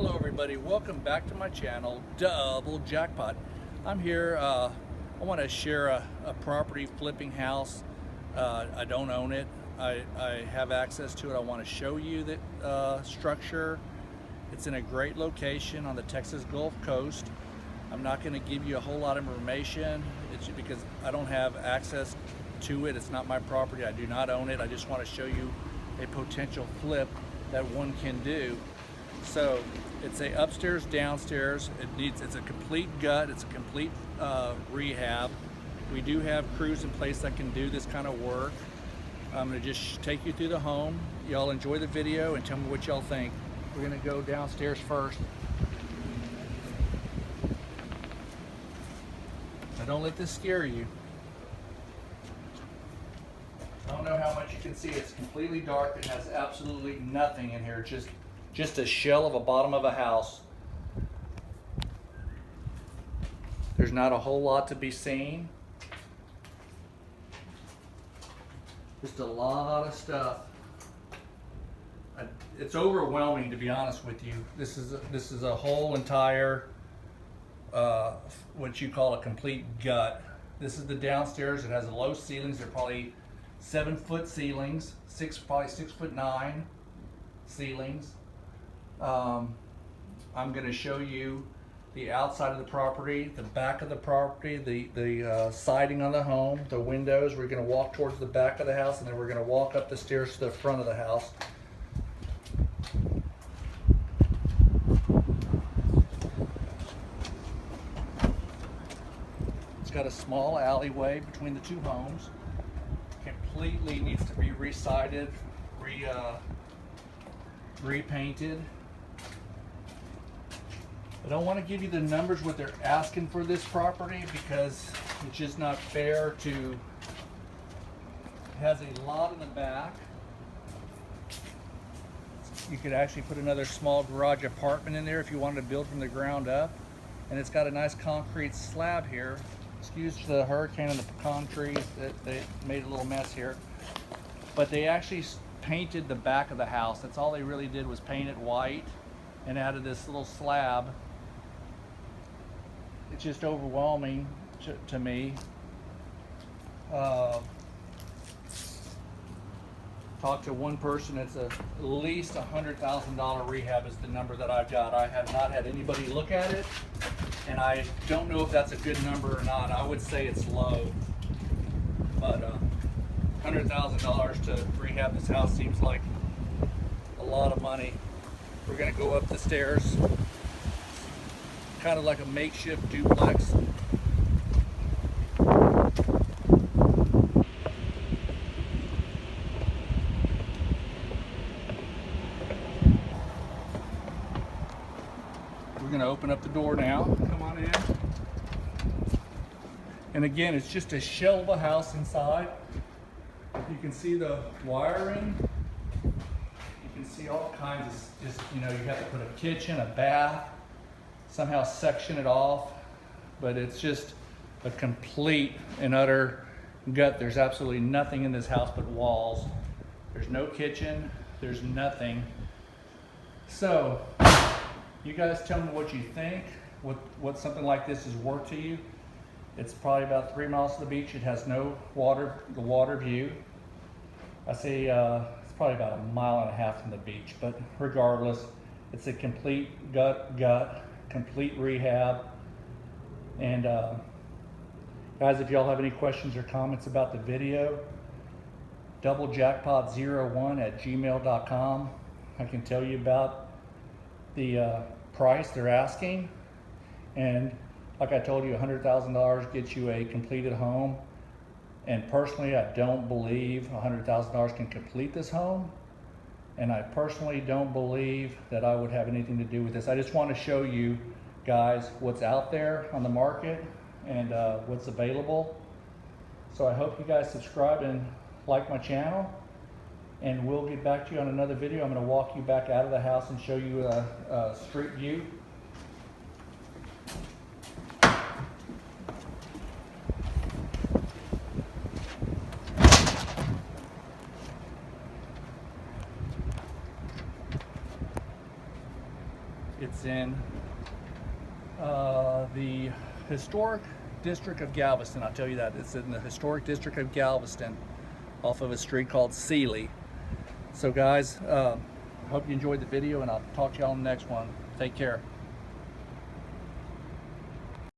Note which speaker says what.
Speaker 1: Hello everybody, welcome back to my channel, Double Jackpot. I'm here, I want to share a property flipping house. I don't own it. I have access to it. I want to show you that structure. It's in a great location on the Texas Gulf Coast. I'm not going to give you a whole lot of information. It's because I don't have access to it. It's not my property. I do not own it. I just want to show you a potential flip that one can do. So it's a upstairs, downstairs. It's a complete gut. It's a complete rehab. We do have crews in place that can do this kind of work. I'm gonna just take you through the home. Y'all enjoy the video and tell me what y'all think. We're gonna go downstairs first. Now don't let this scare you. I don't know how much you can see. It's completely dark. It has absolutely nothing in here. Just a shell of a bottom of a house. There's not a whole lot to be seen. Just a lot of stuff. It's overwhelming, to be honest with you. This is a whole entire what you call a complete gut. This is the downstairs. It has low ceilings. They're probably 7-foot ceilings, probably 6'9" ceilings. I'm going to show you the outside of the property, the back of the property, the siding on the home, the windows. We're going to walk towards the back of the house, and then we're going to walk up the stairs to the front of the house. It's got a small alleyway between the two homes. Completely needs to be resided, repainted. I don't want to give you the numbers what they're asking for this property because it's just not fair to. It has a lot in the back. You could actually put another small garage apartment in there if you wanted to build from the ground up. And it's got a nice concrete slab here. Excuse the hurricane and the pecan trees, they made a little mess here. But they actually painted the back of the house. That's all they really did, was paint it white and added this little slab. It's just overwhelming to me. Talked to one person. It's at least $100,000 rehab is the number that I've got. I have not had anybody look at it, and I don't know if that's a good number or not. I would say it's low, but $100,000 to rehab this house seems like a lot of money. We're gonna go up the stairs, kind of like a makeshift duplex. We're gonna open up the door now. Come on in. And again, it's just a shell of a house inside. You can see the wiring. You can see all kinds of, just, you know, you have to put a kitchen, a bath, somehow section it off, but it's just a complete and utter gut. There's absolutely nothing in this house but walls. There's no kitchen, there's nothing. So, you guys tell me what you think, what something like this is worth to you. It's probably about 3 miles to the beach. It has no the water view. I say it's probably about 1.5 miles from the beach, but regardless, it's a complete gut, complete rehab. And guys, if y'all have any questions or comments about the video, doublejackpot01@gmail.com. I can tell you about the price they're asking, and like I told you, $100,000 gets you a completed home. And personally, I don't believe $100,000 can complete this home. And I personally don't believe that I would have anything to do with this. I just want to show you guys what's out there on the market and what's available. So I hope you guys subscribe and like my channel. And we'll get back to you on another video. I'm going to walk you back out of the house and show you a street view. It's in the historic district of Galveston. I'll tell you that. It's in the historic district of Galveston off of a street called Sealy. So guys, I hope you enjoyed the video, and I'll talk to y'all on the next one. Take care.